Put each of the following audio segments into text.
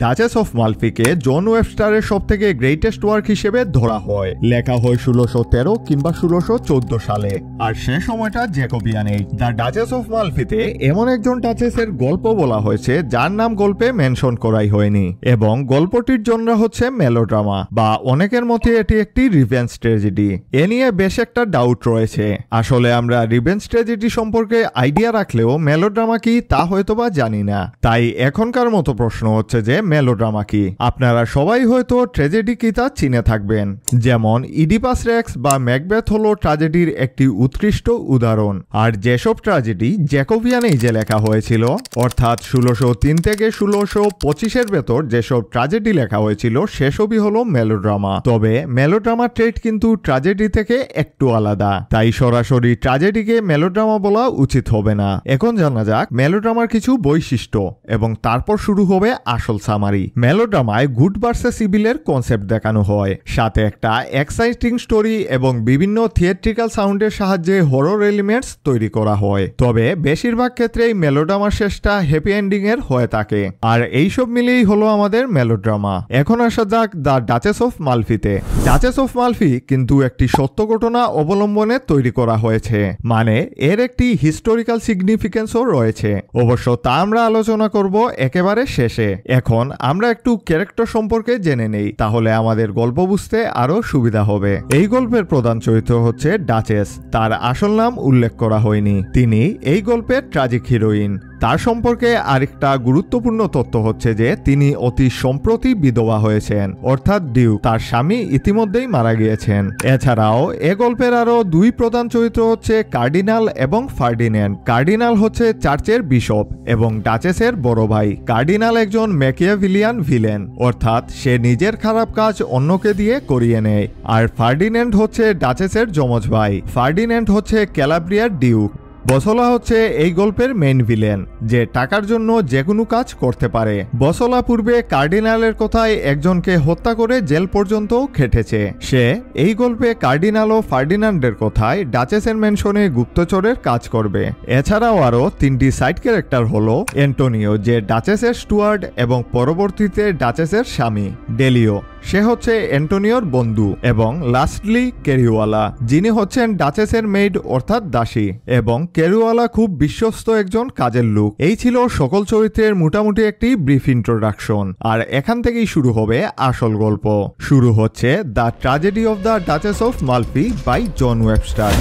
Duchess of মালফিকে জন ওয়েবস্টারের সবথেকে greatest work হিসেবে ধরা হয়। লেখা হয় 1613 কিংবা 1614 সালে, আর সে সময়টা Jacobean age. The Duchess of মালফিতে এমন একজন ডাচেসের গল্প বলা হয়েছে যার নাম গল্পে মেনশন করাই হয়নি, এবং গল্পটির জন্য হচ্ছে মেলোড্রামা, বা অনেকের মতে এটি একটি রিভেঞ্জ ট্র্যাজেডি। এ নিয়ে বেশ একটা ডাউট রয়েছে। আসলে আমরা রিভেঞ্জ ট্র্যাজেডি সম্পর্কে আইডিয়া রাখলেও মেলোড্রামা কি তা হয়তোবা জানি না। তাই এখনকার মতো প্রশ্ন হচ্ছে যে মেলোড্রামা কি? আপনারা সবাই হয়তো ট্র্যাজেডি কি তা চিনে থাকবেন, যেমন ইডিপাস রেক্স বা ম্যাকবেথ হলো ট্র্যাজেডির একটি উৎকৃষ্ট উদাহরণ। আর যেসব ট্র্যাজেডি জ্যাকোবিয়ান এজে লেখা হয়েছিল, অর্থাৎ 1603 থেকে 1625 ভেতর যেসব ট্র্যাজেডি লেখা হয়েছিল সেসবই হলো মেলোড্রামা। তবে মেলোড্রামা ট্রেড কিন্তু ট্র্যাজেডি থেকে একটু আলাদা, তাই সরাসরি ট্র্যাজেডিকে মেলোড্রামা বলা উচিত হবে না। এখন জানা যাক মেলোড্রামার কিছু বৈশিষ্ট্য, এবং তারপর শুরু হবে আসল সামারি। মেলোড্রামায় গুড ভার্সেস ইভিলের কনসেপ্ট দেখানো হয়, সাথে একটা এক্সাইটিং স্টোরি এবং বিভিন্ন থিয়েট্রিক্যাল সাউন্ডের সাহায্যে হরর এলিমেন্টস তৈরি করা হয়। তবে বেশিরভাগ ক্ষেত্রেই মেলোড্রামার শেষটা হ্যাপি এন্ডিং এর হয়ে থাকে, আর এইসব মিলেই হলো আমাদের মেলোড্রামা। এখন আসা যাক দ্য ডাচেস অফ মালফিতে। ডাচেস অফ মালফি কিন্তু একটি সত্য ঘটনা অবলম্বনে তৈরি করা হয়েছে, মানে এর একটি হিস্টোরিক্যাল সিগনিফিকেন্সও রয়েছে। অবশ্য তা আমরা আলোচনা করব একেবারে শেষে। এখন আমরা একটু ক্যারেক্টার সম্পর্কে জেনে নেই, তাহলে আমাদের গল্প বুঝতে আরো সুবিধা হবে। এই গল্পের প্রধান চরিত্র হচ্ছে ডাচেস। তার আসল নাম উল্লেখ করা হয়নি। তিনি এই গল্পের ট্র্যাজিক হিরোইন। তার সম্পর্কে আরেকটা গুরুত্বপূর্ণ তথ্য হচ্ছে যে তিনি অতি সম্প্রতি বিধবা হয়েছেন, অর্থাৎ ডিউক। তার স্বামী ইতিমধ্যেই মারা গিয়েছেন। এছাড়াও এ গল্পের আরো দুই প্রধান চরিত্র হচ্ছে কার্ডিনাল এবং ফার্ডিন্যান্ড। কার্ডিনাল হচ্ছে চার্চের বিশপ এবং ডাচেসের বড় ভাই। কার্ডিনাল একজন ম্যাকিয়াভেলিয়ান ভিলেন, অর্থাৎ সে নিজের খারাপ কাজ অন্যকে দিয়ে করিয়ে নেয়। আর ফার্ডিন্যান্ড হচ্ছে ডাচেসের যমজ ভাই। ফার্ডিন্যান্ড হচ্ছে ক্যালাব্রিয়ার ডিউক। বসলা হচ্ছে এই গল্পের মেইন ভিলেন, যে টাকার জন্য যে কোনো কাজ করতে পারে। বসলা পূর্বে কার্ডিনালের কথায় একজনকে হত্যা করে জেল পর্যন্ত খেটেছে। সে এই গল্পে কার্ডিনাল ও ফার্ডিনান্ডের কথায় ডাচেসের মেনশনে গুপ্তচরের কাজ করবে। এছাড়াও আরো তিনটি সাইড ক্যারেক্টার হলো অ্যান্টোনিও, যে ডাচেসের স্টুয়ার্ড এবং পরবর্তীতে ডাচেসের স্বামী। ডেলিও, সে হচ্ছে অ্যান্টোনিওর বন্ধু। এবং লাস্টলি কেরিওয়ালা, যিনি হচ্ছেন ডাচেসের মেইড অর্থাৎ দাসী, এবং কেরিওয়ালা খুব বিশ্বস্ত একজন কাজের লোক। এই ছিল সকল চরিত্রের মোটামুটি একটি ব্রিফ ইন্ট্রোডাকশন, আর এখান থেকেই শুরু হবে আসল গল্প। শুরু হচ্ছে the tragedy of the Duchess of Malfi by John Webster.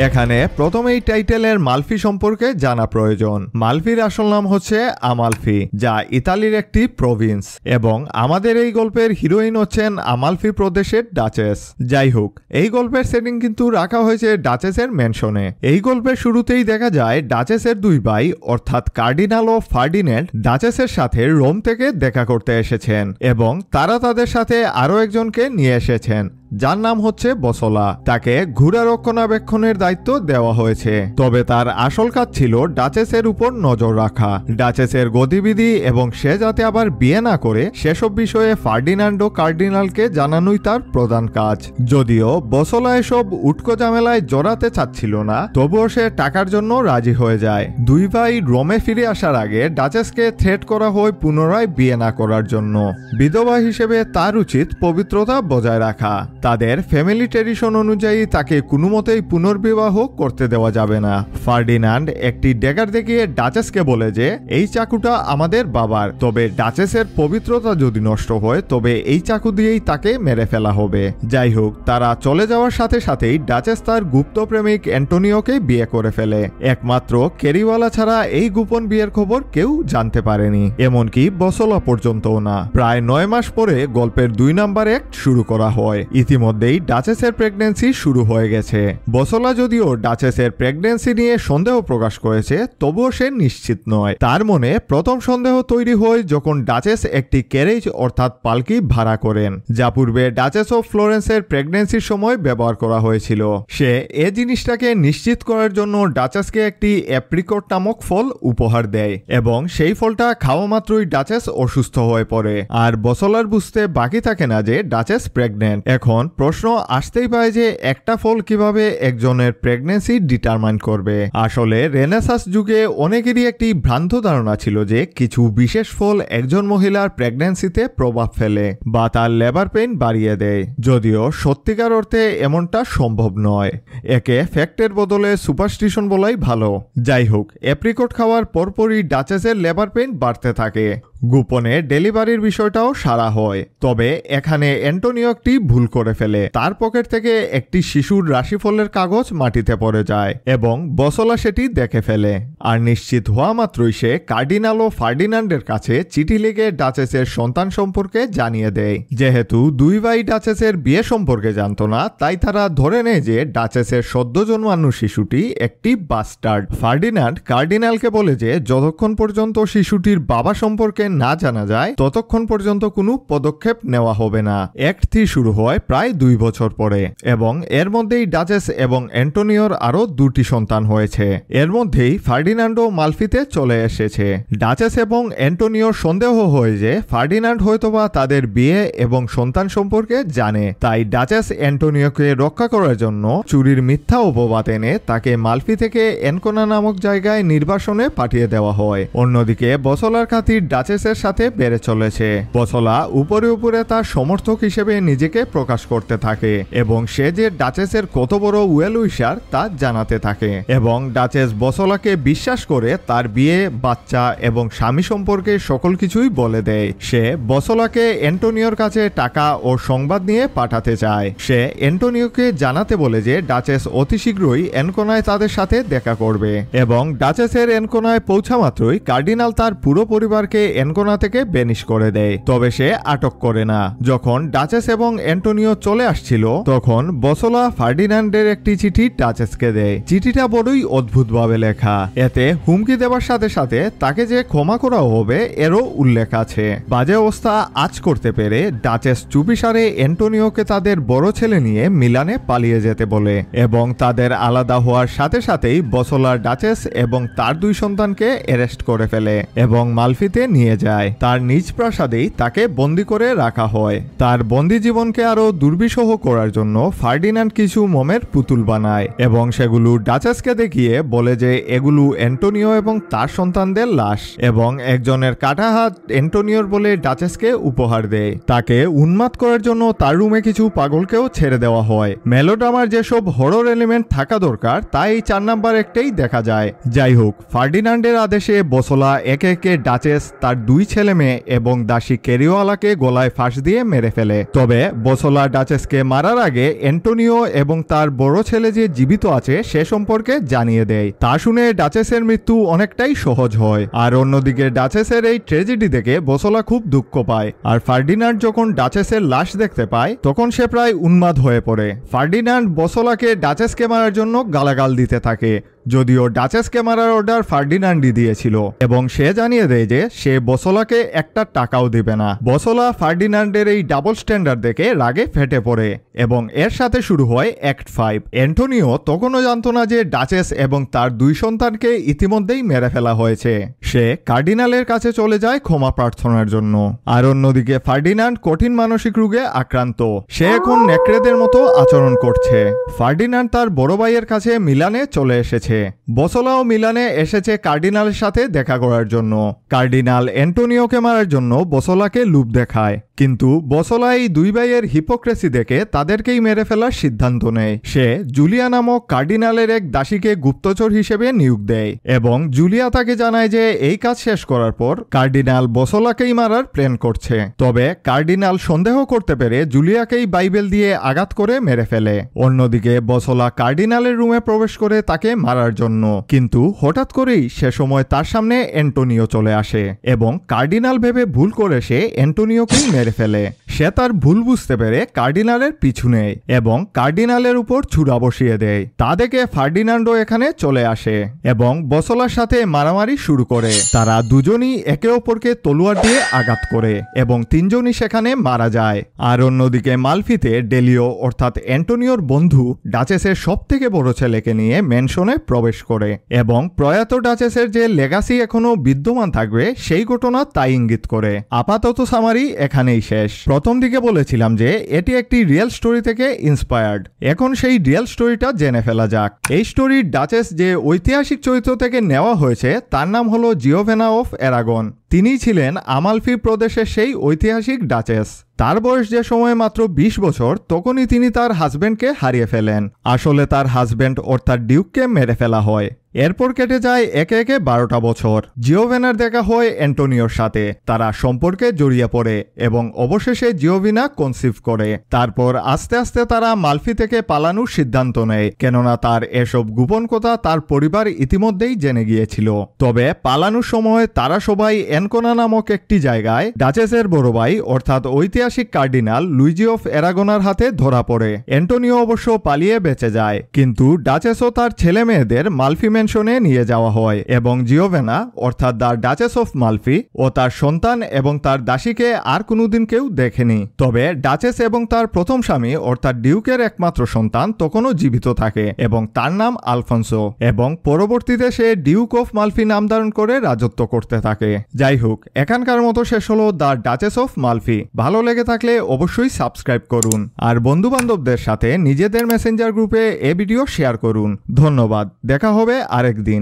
এখানে প্রথমেই টাইটেলের মালফি সম্পর্কে জানা প্রয়োজন। মালফির আসল নাম হচ্ছে আমালফি, যা ইতালির একটি প্রভিন্স, এবং আমাদের এই গল্পের হিরোইন হচ্ছেন আমালফি প্রদেশের ডাচেস। যাই হোক, এই গল্পের সেটিং কিন্তু রাখা হয়েছে ডাচেসের মেনশনে। এই গল্পের শুরুতেই দেখা যায় ডাচেসের দুই ভাই অর্থাৎ কার্ডিনাল ও ফার্ডিন্যান্ড ডাচেসের সাথে রোম থেকে দেখা করতে এসেছেন, এবং তারা তাদের সাথে আরো একজনকে নিয়ে এসেছেন যার নাম হচ্ছে বসলা। তাকে ঘোড়া রক্ষণাবেক্ষণের দায়িত্ব দেওয়া হয়েছে, তবে তার আসল কাজ ছিল ডাচেসের উপর নজর রাখা, ডাচেসের গতিবিধি এবং সে যাতে আবার বিয়ে না করে সেসব বিষয়ে ফার্ডিনান্ড ও কার্ডিনালকে জানানোই তার প্রধান কাজ। যদিও বসলা এসব উটকো ঝামেলায় জড়াতে চাচ্ছিল না, তবুও সে টাকার জন্য রাজি হয়ে যায়। দুই ভাই রোমে ফিরে আসার আগে ডাচেসকে থ্রেট করা হয় পুনরায় বিয়ে না করার জন্য। বিধবা হিসেবে তার উচিত পবিত্রতা বজায় রাখা। তাদের ফ্যামিলি ট্র্যাডিশন অনুযায়ী তাকে কোনো মতেই পুনর্বিবাহ করতে দেওয়া যাবে না। ফার্ডিনান্ড একটি ড্যাগার দেখিয়ে ডাচেসকে বলে যে এই চাকুটা আমাদের বাবার, তবে ডাচেসের পবিত্রতা যদি নষ্ট হয় তবে এই চাকু দিয়েই তাকে মেরে ফেলা হবে। যাই হোক, তারা চলে যাওয়ার সাথে সাথেই ডাচেস তার গুপ্ত প্রেমিক অ্যান্টোনিওকে বিয়ে করে ফেলে। একমাত্র কেরিওয়ালা ছাড়া এই গোপন বিয়ের খবর কেউ জানতে পারেনি, এমনকি বসলা পর্যন্তও না। প্রায় 9 মাস পরে গল্পের 2 নাম্বার অ্যাক্ট শুরু করা হয়। ইতিমধ্যেই ডাচেসের প্রেগন্যান্সি শুরু হয়ে গেছে। বসলা যদিও ডাচেসের প্রেগন্যান্সি নিয়ে সন্দেহ প্রকাশ করেছে, তবুও সে নিশ্চিত নয়। তার মনে প্রথম সন্দেহ তৈরি হয় যখন ডাচেস একটি ক্যারেজ অর্থাৎ পালকি ভাড়া করেন, যা পূর্বে ডাচেস অফ ফ্লোরেন্সের প্রেগন্যান্সির সময় ব্যবহার করা হয়েছিল। সে এ জিনিসটাকে নিশ্চিত করার জন্য ডাচেসকে একটি অ্যাপ্রিকট নামক ফল উপহার দেয়, এবং সেই ফলটা খাওয়া মাত্রই ডাচেস অসুস্থ হয়ে পড়ে। আর বসলার বুঝতে বাকি থাকে না যে ডাচেস প্রেগন্যান্ট। এখন তখন প্রশ্ন আসতেই পারে যে একটা ফল কিভাবে একজনের প্রেগন্যান্সি ডিটারমাইন করবে। আসলে রেনেসাঁস যুগে অনেকেরই একটি ভ্রান্ত ধারণা ছিল যে কিছু বিশেষ ফল একজন মহিলার প্রেগন্যান্সিতে প্রভাব ফেলে বা তার লেবার পেইন বাড়িয়ে দেয়, যদিও সত্যিকার অর্থে এমনটা সম্ভব নয়। একে ফ্যাক্টের বদলে সুপারস্টিশন বলাই ভালো। যাই হোক, অ্যাপ্রিকট খাওয়ার পরপরই ডাচেসের লেবার পেইন বাড়তে থাকে। গোপনে ডেলিভারির বিষয়টাও সারা হয়। তবে এখানে অ্যান্টোনিও একটি ভুল করে ফেলে। তার পকেট থেকে একটি শিশুর রাশিফলের কাগজ মাটিতে পড়ে যায় এবং বসলা সেটি দেখে ফেলে। আর নিশ্চিত হওয়া মাত্রই সে কার্ডিনাল ও ফার্ডিনান্ডের কাছে চিঠি লিখে ডাচেসের সন্তান সম্পর্কে জানিয়ে দেয়। যেহেতু দুই ভাই ডাচেসের বিয়ে সম্পর্কে জানত না, তাই তারা ধরে নেয় যে ডাচেসের সদ্য জন্মানো শিশুটি একটি বাস্টার্ড। ফার্ডিনান্ড কার্ডিনালকে বলে যে যতক্ষণ পর্যন্ত শিশুটির বাবা সম্পর্কে না জানা যায় ততক্ষণ পর্যন্ত কোনো পদক্ষেপ নেওয়া হবে না। অ্যাক্ট 3 শুরু হয় প্রায় 2 বছর পরে এবং এর মধ্যেই ডাচেস এবং অ্যান্টোনিওর আরো 2টি সন্তান হয়েছে। এর মধ্যেই ফার্ডিনান্ডও মালফিতে চলে এসেছে। ডাচেস এবং অ্যান্টোনিওর সন্দেহ হয় যে ফার্ডিনান্ড হয়তোবা তাদের বিয়ে এবং সন্তান সম্পর্কে জানে, তাই ডাচেস অ্যান্টোনিওকে রক্ষা করার জন্য চুরির মিথ্যা অপবাদ এনে তাকে মালফি থেকে এনকোনা নামক জায়গায় নির্বাসনে পাঠিয়ে দেওয়া হয়। অন্যদিকে বসলার খাতির ডাচেসের সাথে বেড়ে চলেছে। বসলা উপরে উপরে তার সমর্থক হিসেবে নিজেকে প্রকাশ করতে থাকে এবং সে যে ডাচেসের কত বড় ওয়েল উইশার তা জানাতে থাকে এবং ডাচেস বসলাকে বিশ্বাস করে তার বিয়ে, বাচ্চা এবং স্বামী সম্পর্কে সকল কিছুই বলে দেয়। সে বসলাকে অ্যান্টোনিওর কাছে টাকা ও সংবাদ নিয়ে পাঠাতে চায়। সে অ্যান্টোনিওকে জানাতে বলে যে ডাচেস অতি শীঘ্রই এনকোনায় তাদের সাথে দেখা করবে এবং ডাচেসের এনকোনায় পৌঁছা মাত্রই কার্ডিনাল তার পুরো পরিবারকে এনকোনা থেকে বেনিশ করে দেয়। তবে সে আটক করে না। যখন ডাচেস এবং অ্যান্টোনিও চলে আসছিল তখন বসলা ফার্ডিনান্ডের একটি চিঠি ডাচেসকে দেয়। চিঠিটা বড়ই অদ্ভুতভাবে লেখা। এতে হুমকি দেওয়ার সাথে সাথে তাকে যে ক্ষমা করা হবে এরও উল্লেখ আছে। বাজে অবস্থা আজ করতে পেরে ডাচেস চুপিসারে অ্যান্টোনিওকে তাদের বড় ছেলে নিয়ে মিলানে পালিয়ে যেতে বলে এবং তাদের আলাদা হওয়ার সাথে সাথেই বসলার ডাচেস এবং তার 2 সন্তানকে অ্যারেস্ট করে ফেলে এবং মালফিতে নিয়ে যায়। তার নিজ প্রাসাদেই তাকে বন্দী করে রাখা হয়। তার বন্দী জীবনকে আরো দুর্বিষহ করার জন্য ফার্ডিনান্ড কিছু মোমের পুতুল বানায় এবং সেগুলো ডাচেসকে দেখিয়ে বলে যে এগুলো অ্যান্টোনিও এবং তার সন্তানদের লাশ এবং একজনের কাটা হাত অ্যান্টোনিওর বলে ডাচেসকে উপহার দেয়। তাকে উন্মাদ করার জন্য তার রুমে কিছু পাগলকেও ছেড়ে দেওয়া হয়। মেলোড্রামার যেসব হরর এলিমেন্ট থাকা দরকার তা এই 4 নাম্বার একটাই দেখা যায়। যাই হোক, ফার্ডিনান্ডের আদেশে বসলা একে একে ডাচেস, তার 2 ছেলে মেয়ে এবং দাসী কেরিওয়ালাকে গলায় ফাঁস দিয়ে মেরে ফেলে। তবে বসলা ডাচেসকে মারার আগে অ্যান্টোনিও এবং তার বড় ছেলে যে জীবিত আছে সে সম্পর্কে জানিয়ে দেয়। তা শুনে ডাচেসের মৃত্যু অনেকটাই সহজ হয়। আর অন্যদিকে ডাচেসের এই ট্র্যাজেডি দেখে বসলা খুব দুঃখ পায়। আর ফার্ডিনান্ড যখন ডাচেসের লাশ দেখতে পায় তখন সে প্রায় উন্মাদ হয়ে পড়ে। ফার্ডিনান্ড বসলাকে ডাচেসকে মারার জন্য গালাগাল দিতে থাকে, যদিও ডাচেসকে মারার অর্ডার ফার্ডিনান্ডই দিয়েছিল এবং সে জানিয়ে দেয় যে সে বসলাকে একটা টাকাও দিবে না। বসলা ফার্ডিনান্ডের এই ডাবল স্ট্যান্ডার্ড দেখে রাগে ফেটে পড়ে এবং এর সাথে শুরু হয় অ্যাক্ট 5। অ্যান্টোনিও তখনও জানত না যে ডাচেস এবং তার 2 সন্তানকে ইতিমধ্যেই মেরে ফেলা হয়েছে। সে কার্ডিনালের কাছে চলে যায় ক্ষমা প্রার্থনার জন্য। আর অন্যদিকে ফার্ডিনান্ড কঠিন মানসিক রোগে আক্রান্ত। সে এখন নেকড়েদের মতো আচরণ করছে। ফার্ডিনান্ড তার বড় ভাইয়ের কাছে মিলানে চলে এসেছে। বসলাও মিলানে এসেছে কার্ডিনালের সাথে দেখা করার জন্য। কার্ডিনাল অ্যান্টোনিওকে মারার জন্য বসলাকে লুপ দেখায়, কিন্তু বসলা এই 2 ভাইয়ের হিপোক্রেসি দেখে তাদেরকেই মেরে ফেলার সিদ্ধান্ত নেয়। সে জুলিয়া নামক কার্ডিনালের এক দাসীকে গুপ্তচর হিসেবে নিয়োগ দেয় এবং জুলিয়া তাকে জানায় যে এই কাজ শেষ করার পর কার্ডিনাল বসলাকেই মারার প্ল্যান করছে। তবে কার্ডিনাল সন্দেহ করতে পেরে জুলিয়াকেই বাইবেল দিয়ে আঘাত করে মেরে ফেলে। অন্যদিকে বসলা কার্ডিনালের রুমে প্রবেশ করে তাকে মারার জন্য, কিন্তু হঠাৎ করেই সে সময় তার সামনে অ্যান্টোনিও চলে আসে এবং কার্ডিনাল ভেবে ভুল করে সে অ্যান্টোনিওকেই মেরে ফেলে। সে তার ভুল বুঝতে পেরে কার্ডিনালের পিছু নেয় এবং কার্ডিনালের উপর ছুরা বসিয়ে দেয়। তা দেখে ফার্ডিনান্ডও এখানে চলে আসে এবং বসলার সাথে মারামারি শুরু করে। তারা দুজনই একে অপরকে তলোয়ার দিয়ে আঘাত করে এবং 3 জনই সেখানে মারা যায়। আর অন্যদিকে মালফিতে ডেলিও অর্থাৎ অ্যান্টোনিওর বন্ধু ডাচেসের সবথেকে বড় ছেলেকে নিয়ে ম্যানশনে প্রবেশ করে এবং প্রয়াত ডাচেসের যে লেগাসি এখনো বিদ্যমান থাকবে সেই ঘটনা তাই ইঙ্গিত করে। আপাতত সামারি এখানেই শেষ। প্রথম দিকে বলেছিলাম যে এটি একটি রিয়েল স্টোরি থেকে ইন্সপায়ার্ড। এখন সেই রিয়েল স্টোরিটা জেনে ফেলা যাক। এই স্টোরির ডাচেস যে ঐতিহাসিক চরিত্র থেকে নেওয়া হয়েছে তার নাম হলো জিওভেনা অফ অ্যারাগন। তিনি ছিলেন আমালফি প্রদেশের সেই ঐতিহাসিক ডাচেস। তার বয়স যে সময় মাত্র 20 বছর, তখনই তিনি তার হাজব্যান্ডকে হারিয়ে ফেলেন। আসলে তার হাজব্যান্ড অর্থাৎ ডিউককে মেরে ফেলা হয়। এরপর কেটে যায় একে একে 12টা বছর। জিওভেনার দেখা হয় অ্যান্টোনিওর সাথে। তারা সম্পর্কে জড়িয়ে পড়ে এবং অবশেষে জিওভিনা কনসিভ করে। তারপর আস্তে আস্তে তারা মালফি থেকে পালানোর সিদ্ধান্ত নেয়, কেননা তার এসব গোপন কথা তার পরিবার ইতিমধ্যেই জেনে গিয়েছিল। তবে পালানোর সময় তারা সবাই এনকোনা নামক একটি জায়গায় ডাচেসের বড় ভাই অর্থাৎ ঐতিহাসিক কার্ডিনাল লুইজি অফ অ্যারাগনার হাতে ধরা পড়ে। অ্যান্টোনিও অবশ্য পালিয়ে বেঁচে যায়, কিন্তু ডাচেস ও তার ছেলে মেয়েদের মালফি ম্যানশনে নিয়ে যাওয়া হয় এবং জিওভেনা অর্থাৎ দ্য ডাচেস অফ মালফি ও তার সন্তান এবং তার দাসীকে আর কোনোদিন কেউ দেখেনি। তবে ডাচেস এবং তার প্রথম স্বামী অর্থাৎ ডিউকের একমাত্র সন্তান তখনও জীবিত থাকে এবং তার নাম আলফোন্সো, এবং পরবর্তীতে সে ডিউক অফ মালফি নাম ধারণ করে রাজত্ব করতে থাকে। যাই হোক, এখানকার মতো শেষ হলো দ্য ডাচেস অফ মালফি। ভালো লেগে থাকলে অবশ্যই সাবস্ক্রাইব করুন আর বন্ধু বান্ধবদের সাথে নিজেদের মেসেঞ্জার গ্রুপে এই ভিডিও শেয়ার করুন। ধন্যবাদ। দেখা হবে আরেকদিন।